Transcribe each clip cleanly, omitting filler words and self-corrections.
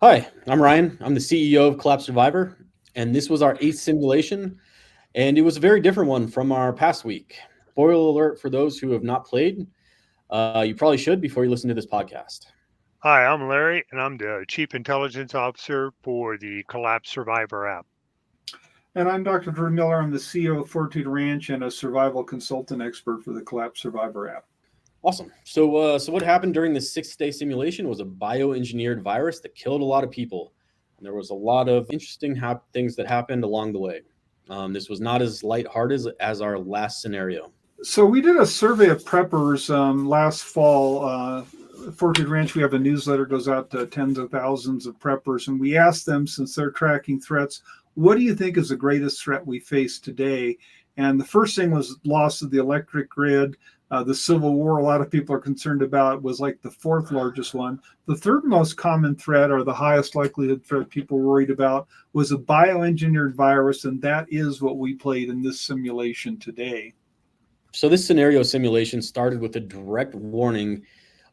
Hi, I'm Ryan. I'm the CEO of Collapse Survivor, and this was our eighth simulation, and it was a very different one from our past week. Spoiler alert for those who have not played. You probably should before you listen to this podcast. Hi, I'm Larry, and I'm the Chief Intelligence Officer for the Collapse Survivor app. And I'm Dr. Drew Miller. I'm the CEO of Fortitude Ranch and a survival consultant expert for the Collapse Survivor app. Awesome. So what happened during the 6-day simulation was a bioengineered virus that killed a lot of people. And there was a lot of interesting things that happened along the way. This was not as lighthearted as our last scenario. So we did a survey of preppers last fall. Fortitude Ranch, we have a newsletter goes out to tens of thousands of preppers, and we asked them, since they're tracking threats, what do you think is the greatest threat we face today? And the first thing was loss of the electric grid. The Civil War, a lot of people are concerned about, was like the fourth largest one. The third most common threat, or the highest likelihood threat people were worried about, was a bioengineered virus, and that is what we played in this simulation today. So this scenario simulation started with a direct warning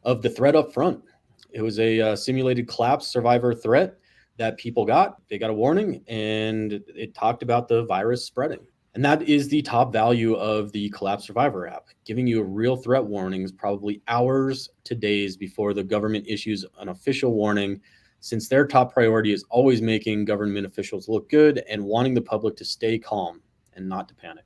of the threat up front. It was a simulated collapse survivor threat that people got. They got a warning, and it talked about the virus spreading. And that is the top value of the Collapse Survivor app, giving you real threat warnings probably hours to days before the government issues an official warning, since their top priority is always making government officials look good and wanting the public to stay calm and not to panic.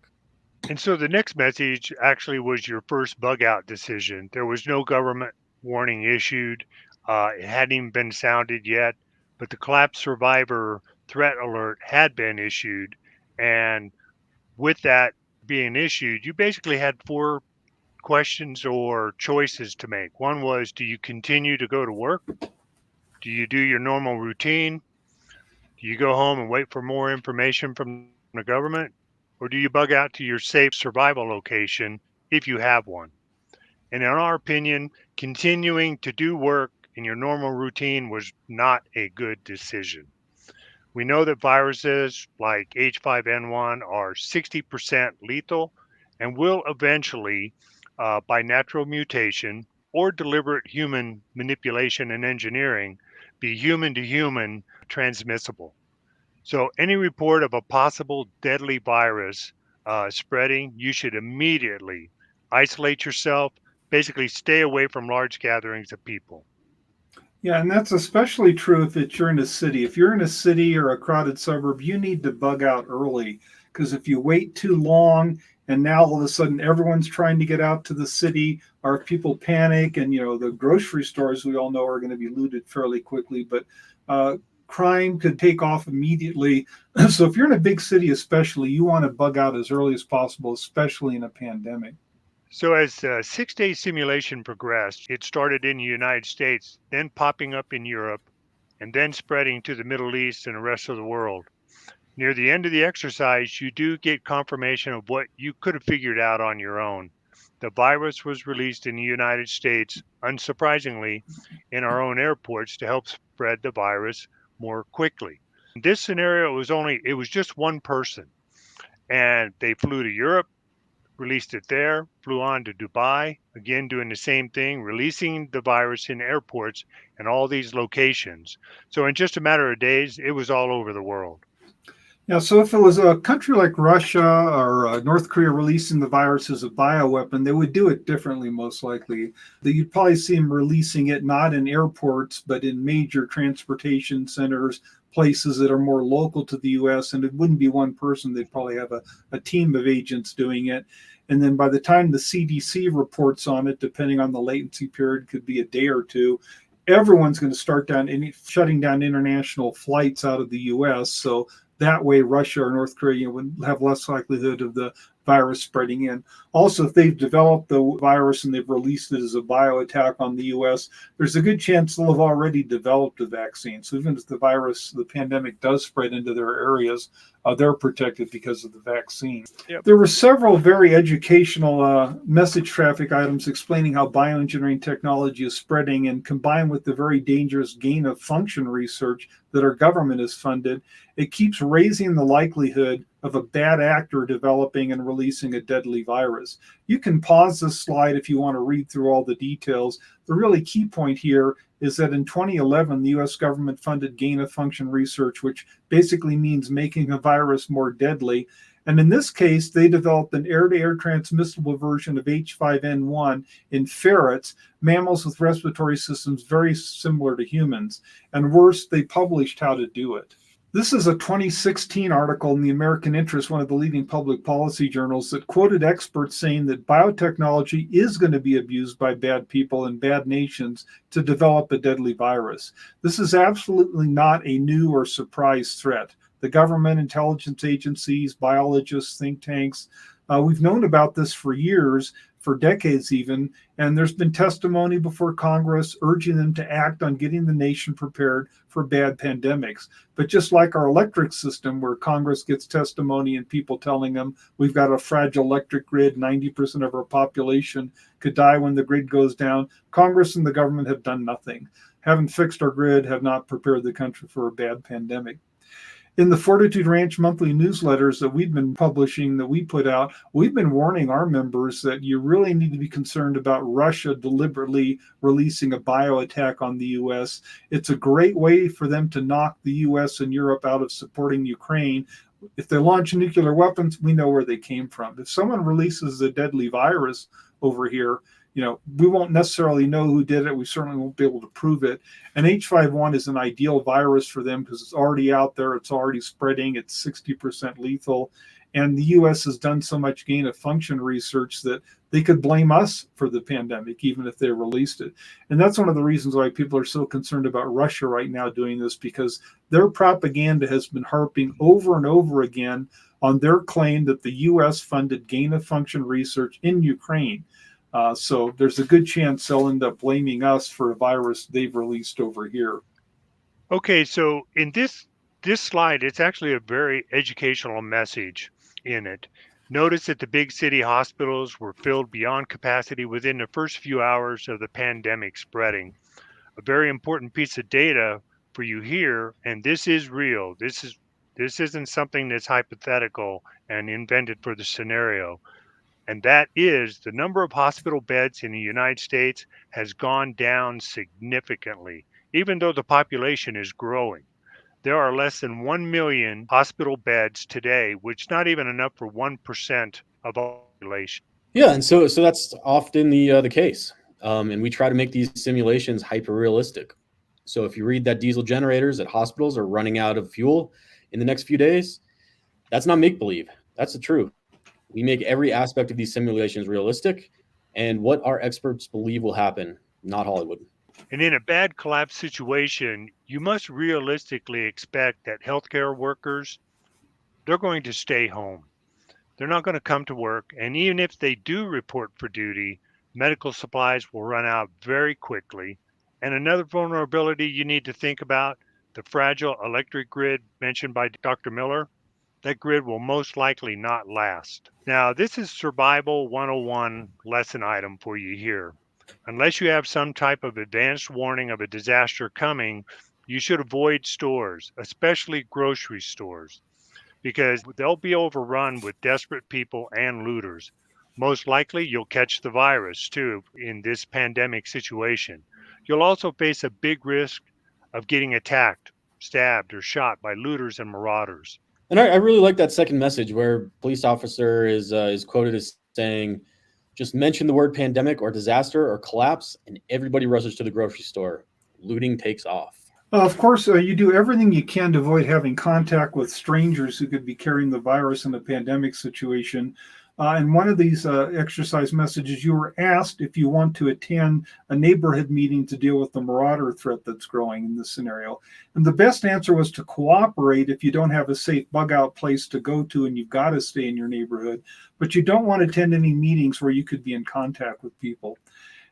And so the next message actually was your first bug out decision. There was no government warning issued, it hadn't even been sounded yet, but the Collapse Survivor threat alert had been issued. And with that being issued, you basically had four questions or choices to make. One was, do you continue to go to work? Do you do your normal routine? Do you go home and wait for more information from the government? Or do you bug out to your safe survival location if you have one? And in our opinion, continuing to do work in your normal routine was not a good decision. We know that viruses like H5N1 are 60% lethal and will eventually, by natural mutation or deliberate human manipulation and engineering, be human to human transmissible. So, any report of a possible deadly virus spreading, you should immediately isolate yourself, basically, stay away from large gatherings of people. Yeah, and that's especially true if you're in a city. If you're in a city or a crowded suburb, you need to bug out early, because if you wait too long and now all of a sudden everyone's trying to get out to the city, or if people panic, and the grocery stores, we all know, are going to be looted fairly quickly, but crime could take off immediately. So if you're in a big city especially, you want to bug out as early as possible, especially in a pandemic. So, as the 6 day simulation progressed, it started in the United States, then popping up in Europe, and then spreading to the Middle East and the rest of the world. Near the end of the exercise, you do get confirmation of what you could have figured out on your own. The virus was released in the United States, unsurprisingly, in our own airports to help spread the virus more quickly. In this scenario, it was just one person, and they flew to Europe, released it there, flew on to Dubai, again doing the same thing, releasing the virus in airports and all these locations. So in just a matter of days, it was all over the world. Yeah, so if it was a country like Russia or North Korea releasing the virus as a bioweapon, they would do it differently, most likely. You'd probably see them releasing it not in airports, but in major transportation centers, places that are more local to the US. And it wouldn't be one person, they'd probably have a team of agents doing it. And then by the time the CDC reports on it, depending on the latency period, could be a day or two, everyone's going to start shutting down international flights out of the US. So that way, Russia or North Korea would have less likelihood of the virus spreading in. Also, if they've developed the virus and they've released it as a bio attack on the US, there's a good chance they'll have already developed a vaccine. So even if the pandemic does spread into their areas, they're protected because of the vaccine. Yep. There were several very educational message traffic items explaining how bioengineering technology is spreading, and combined with the very dangerous gain of function research that our government has funded, it keeps raising the likelihood of a bad actor developing and releasing a deadly virus. You can pause this slide if you want to read through all the details. The really key point here is that in 2011, the US government funded gain-of-function research, which basically means making a virus more deadly. And in this case, they developed an air-to-air transmissible version of H5N1 in ferrets, mammals with respiratory systems very similar to humans. And worse, they published how to do it. This is a 2016 article in the American Interest, one of the leading public policy journals, that quoted experts saying that biotechnology is going to be abused by bad people in bad nations to develop a deadly virus. This is absolutely not a new or surprise threat. The government, intelligence agencies, biologists, think tanks, we've known about this for years, for decades even, and there's been testimony before Congress urging them to act on getting the nation prepared for bad pandemics. But just like our electric system, where Congress gets testimony and people telling them we've got a fragile electric grid, 90% of our population could die when the grid goes down, Congress and the government have done nothing, haven't fixed our grid, have not prepared the country for a bad pandemic. In the Fortitude Ranch monthly newsletters that we've been publishing, that we put out, we've been warning our members that you really need to be concerned about Russia deliberately releasing a bio attack on the U.S. It's a great way for them to knock the U.S. and Europe out of supporting Ukraine. If they launch nuclear weapons, we know where they came from. If someone releases a deadly virus over here, we won't necessarily know who did it. We certainly won't be able to prove it. And H5N1 is an ideal virus for them because it's already out there. It's already spreading. It's 60% lethal. And the U.S. has done so much gain-of-function research that they could blame us for the pandemic, even if they released it. And that's one of the reasons why people are so concerned about Russia right now doing this, because their propaganda has been harping over and over again on their claim that the U.S. funded gain-of-function research in Ukraine. So there's a good chance they'll end up blaming us for a virus they've released over here. Okay, so in this slide, it's actually a very educational message in it. Notice that the big city hospitals were filled beyond capacity within the first few hours of the pandemic spreading. A very important piece of data for you here, and this is real. This isn't something that's hypothetical and invented for the scenario. And that is the number of hospital beds in the United States has gone down significantly, even though the population is growing. There are less than 1 million hospital beds today, which is not even enough for 1% of the population. Yeah, and so that's often the case. And we try to make these simulations hyper realistic. So if you read that diesel generators at hospitals are running out of fuel in the next few days, that's not make believe. That's the truth. We make every aspect of these simulations realistic and what our experts believe will happen, not Hollywood. And in a bad collapse situation, you must realistically expect that healthcare workers, they're going to stay home. They're not going to come to work. And even if they do report for duty, medical supplies will run out very quickly. And another vulnerability you need to think about, the fragile electric grid mentioned by Dr. Miller, that grid will most likely not last. Now, this is Survival 101 lesson item for you here. Unless you have some type of advanced warning of a disaster coming, you should avoid stores, especially grocery stores, because they'll be overrun with desperate people and looters. Most likely, you'll catch the virus, too, in this pandemic situation. You'll also face a big risk of getting attacked, stabbed, or shot by looters and marauders. And I really like that second message where police officer is quoted as saying, just mention the word pandemic or disaster or collapse, and everybody rushes to the grocery store. Looting takes off. Of course, you do everything you can to avoid having contact with strangers who could be carrying the virus in a pandemic situation. In one of these exercise messages, you were asked if you want to attend a neighborhood meeting to deal with the marauder threat that's growing in this scenario. And the best answer was to cooperate if you don't have a safe bug out place to go to and you've got to stay in your neighborhood. But you don't want to attend any meetings where you could be in contact with people.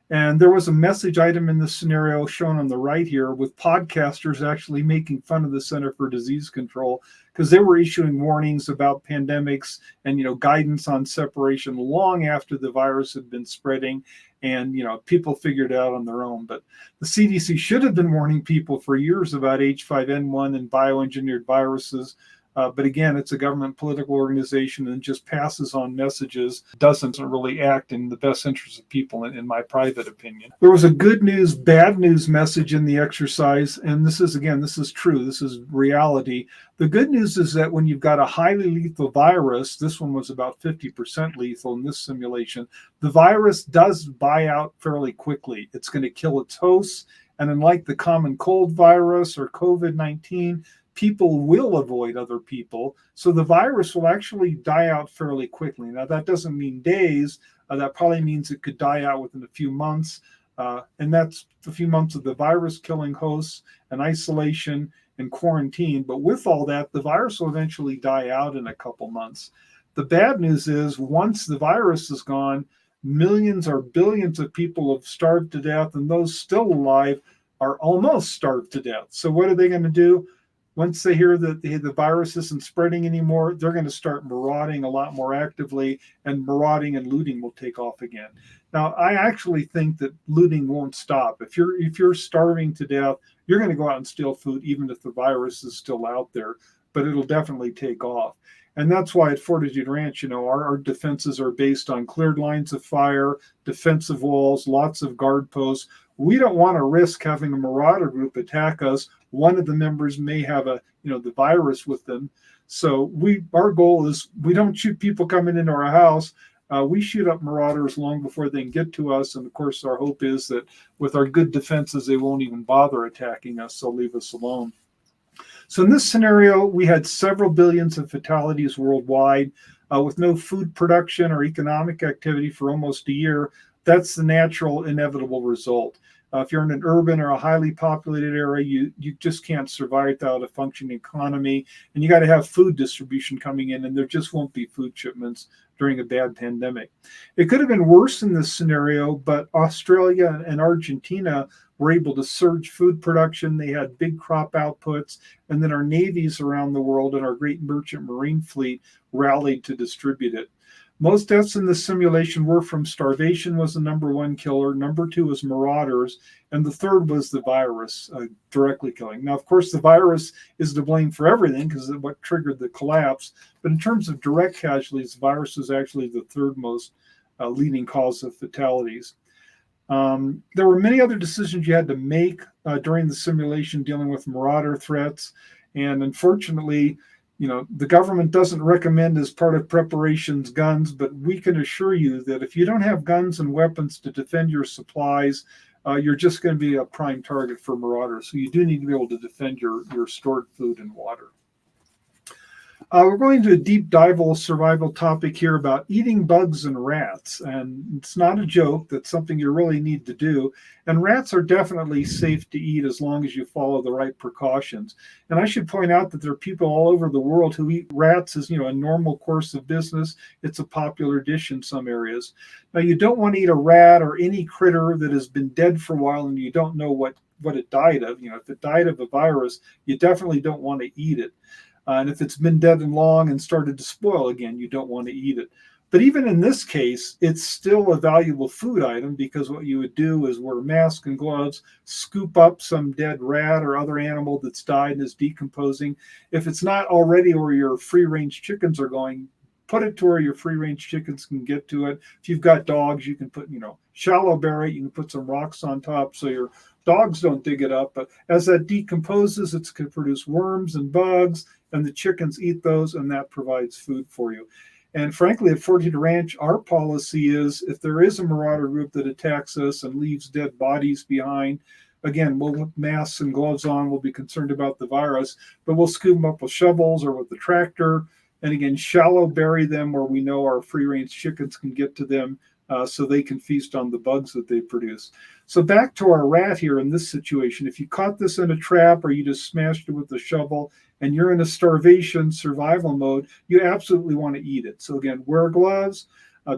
And there was a message item in this scenario shown on the right here with podcasters actually making fun of the Center for Disease Control because they were issuing warnings about pandemics and, guidance on separation long after the virus had been spreading. And, people figured it out on their own. But the CDC should have been warning people for years about H5N1 and bioengineered viruses. But again, it's a government political organization and just passes on messages, doesn't really act in the best interest of people, in my private opinion. There was a good news, bad news message in the exercise. And this is true. This is reality. The good news is that when you've got a highly lethal virus, this one was about 50% lethal in this simulation, the virus does buy out fairly quickly. It's going to kill its hosts. And unlike the common cold virus or COVID-19, people will avoid other people. So the virus will actually die out fairly quickly. Now, that doesn't mean days. That probably means it could die out within a few months. And that's a few months of the virus killing hosts and isolation and quarantine. But with all that, the virus will eventually die out in a couple months. The bad news is once the virus is gone, millions or billions of people have starved to death, and those still alive are almost starved to death. So what are they going to do? Once they hear that the virus isn't spreading anymore, they're going to start marauding a lot more actively, and marauding and looting will take off again. Now, I actually think that looting won't stop. If you're starving to death, you're going to go out and steal food, even if the virus is still out there, but it'll definitely take off. And that's why at Fortitude Ranch, our defenses are based on cleared lines of fire, defensive walls, lots of guard posts. We don't want to risk having a marauder group attack us. One of the members may have the virus with them. So our goal is we don't shoot people coming into our house. We shoot up marauders long before they can get to us. And of course, our hope is that with our good defenses, they won't even bother attacking us. They'll leave us alone. So in this scenario, we had several billions of fatalities worldwide with no food production or economic activity for almost a year. That's the natural, inevitable result. If you're in an urban or a highly populated area, you just can't survive without a functioning economy, and you got to have food distribution coming in, and there just won't be food shipments during a bad pandemic. It could have been worse in this scenario, but Australia and Argentina were able to surge food production. They had big crop outputs, and then our navies around the world and our great merchant marine fleet rallied to distribute it. Most deaths in this simulation were from starvation was the number one killer. Number two was marauders. And the third was the virus directly killing. Now, of course, the virus is to blame for everything because of what triggered the collapse. But in terms of direct casualties, the virus is actually the third most leading cause of fatalities. There were many other decisions you had to make during the simulation dealing with marauder threats. And unfortunately, the government doesn't recommend as part of preparations guns, but we can assure you that if you don't have guns and weapons to defend your supplies, you're just going to be a prime target for marauders. So you do need to be able to defend your stored food and water. We're going to a deep dive survival topic here about eating bugs and rats. And it's not a joke. That's something you really need to do. And rats are definitely safe to eat as long as you follow the right precautions. And I should point out that there are people all over the world who eat rats as, a normal course of business. It's a popular dish in some areas. Now, you don't want to eat a rat or any critter that has been dead for a while and you don't know what it died of. If it died of a virus, you definitely don't want to eat it. And if it's been dead and long and started to spoil again, you don't want to eat it. But even in this case, it's still a valuable food item because what you would do is wear masks and gloves, scoop up some dead rat or other animal that's died and is decomposing. If it's not already where your free-range chickens are going, put it to where your free-range chickens can get to it. If you've got dogs, you can put, shallow bury it. You can put some rocks on top so your dogs don't dig it up. But as that decomposes, it's going to produce worms and bugs, and the chickens eat those, and that provides food for you. And frankly, at Fortitude Ranch, our policy is if there is a marauder group that attacks us and leaves dead bodies behind, again, we'll put masks and gloves on. We'll be concerned about the virus, but we'll scoop them up with shovels or with the tractor. And again, shallow bury them where we know our free-range chickens can get to them so they can feast on the bugs that they produce. So back to our rat here in this situation. If you caught this in a trap or you just smashed it with a shovel and you're in a starvation survival mode, you absolutely want to eat it. So again, wear gloves.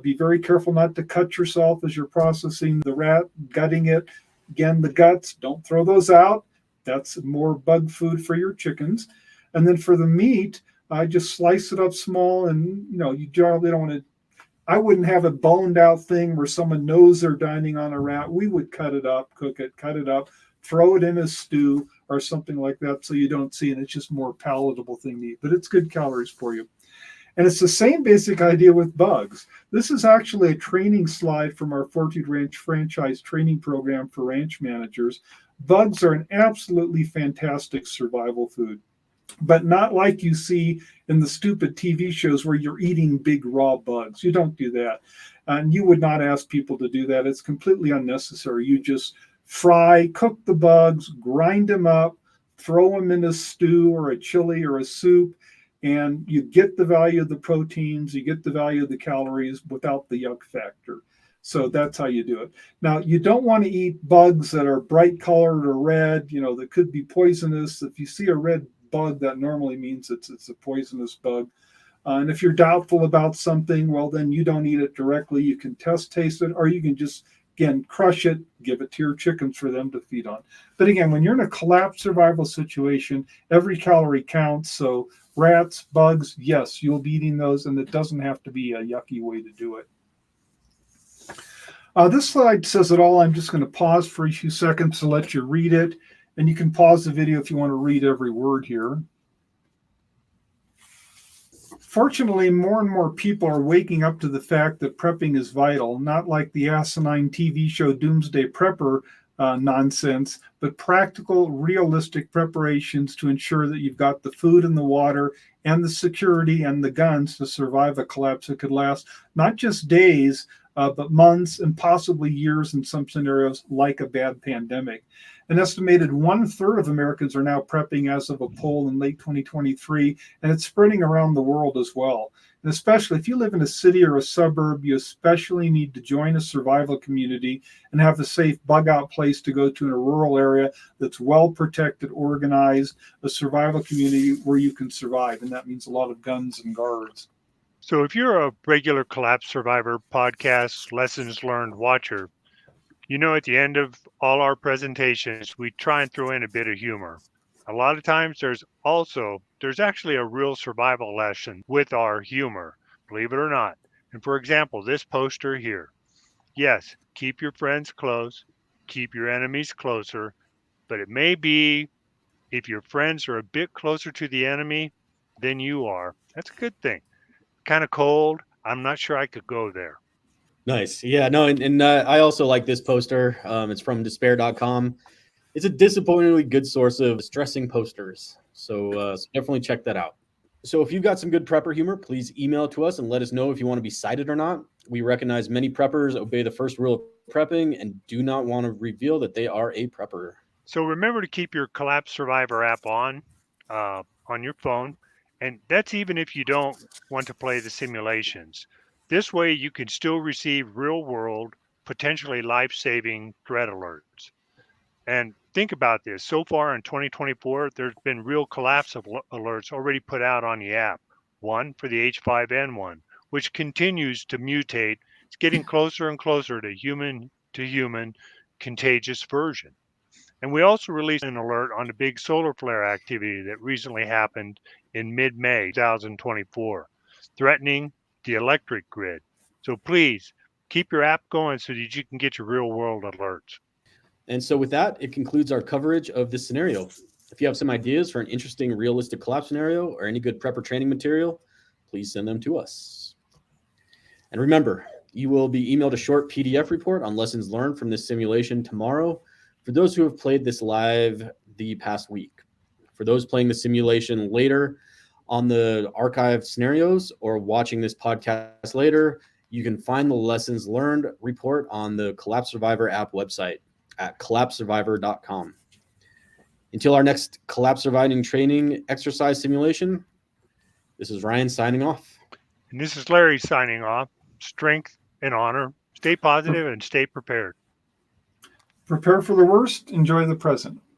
Be very careful not to cut yourself as you're processing the rat, gutting it. Again, the guts, don't throw those out. That's more bug food for your chickens. And then for the meat, just slice it up small, and you generally don't want to. I wouldn't have a boned out thing where someone knows they're dining on a rat. We would cut it up, cook it, cut it up, throw it in a stew or something like that so you don't see, and it's just more palatable thing to eat. But it's good calories for you. And it's the same basic idea with bugs. This is actually a training slide from our Fortitude Ranch franchise training program for ranch managers. Bugs are an absolutely fantastic survival food, but not like you see in the stupid TV shows where you're eating big raw bugs. You don't do that. And you would not ask people to do that. It's completely unnecessary. You just fry, cook the bugs, grind them up, throw them in a stew or a chili or a soup, and you get the value of the proteins, you get the value of the calories without the yuck factor. So that's how you do it. Now, you don't want to eat bugs that are bright colored or red, that could be poisonous. If you see a red bug, that normally means it's a poisonous bug. And if you're doubtful about something, well, then you don't eat it directly. You can taste it, or you can just, again, crush it, give it to your chickens for them to feed on. But again, when you're in a collapse survival situation, every calorie counts. So rats, bugs, yes, you'll be eating those, and it doesn't have to be a yucky way to do it. This slide says it all. I'm just going to pause for a few seconds to let you read it, and you can pause the video if you want to read every word here. Fortunately, more and more people are waking up to the fact that prepping is vital, not like the asinine TV show Doomsday Prepper nonsense, but practical, realistic preparations to ensure that you've got the food and the water and the security and the guns to survive a collapse that could last not just days, but months and possibly years in some scenarios, like a bad pandemic. An estimated 1/3 of Americans are now prepping as of a poll in late 2023, and it's spreading around the world as well. And especially if you live in a city or a suburb, you especially need to join a survival community and have a safe bug out place to go to in a rural area that's well protected, organized, a survival community where you can survive. And that means a lot of guns and guards. So if you're a regular Collapse Survivor podcast lessons learned watcher, at the end of all our presentations, we try and throw in a bit of humor. A lot of times there's actually a real survival lesson with our humor, believe it or not. And for example, this poster here. Yes, keep your friends close, keep your enemies closer, but it may be if your friends are a bit closer to the enemy than you are. That's a good thing. Kind of cold. I'm not sure I could go there. Nice. Yeah, no, and I also like this poster. It's from despair.com. It's a disappointingly good source of distressing posters. So definitely check that out. So if you've got some good prepper humor, please email it to us and let us know if you want to be cited or not. We recognize many preppers obey the first rule of prepping and do not want to reveal that they are a prepper. So remember to keep your Collapse Survivor app on your phone. And that's even if you don't want to play the simulations. This way you can still receive real-world, potentially life-saving threat alerts. And think about this. So far in 2024, there's been real collapse alerts already put out on the app. One for the H5N1, which continues to mutate. It's getting closer and closer to human contagious version. And we also released an alert on the big solar flare activity that recently happened in mid-May 2024, threatening the electric grid. So please keep your app going so that you can get your real-world alerts. And so with that, it concludes our coverage of this scenario. If you have some ideas for an interesting, realistic collapse scenario or any good prepper training material, please send them to us. And remember, you will be emailed a short PDF report on lessons learned from this simulation tomorrow for those who have played this live the past week. For those playing the simulation later on the archived scenarios or watching this podcast later, you can find the lessons learned report on the Collapse Survivor app website at collapsesurvivor.com. Until our next collapse surviving training exercise simulation, this is Ryan signing off. And this is Larry signing off. Strength and honor. Stay positive and stay prepared. Prepare for the worst, enjoy the present.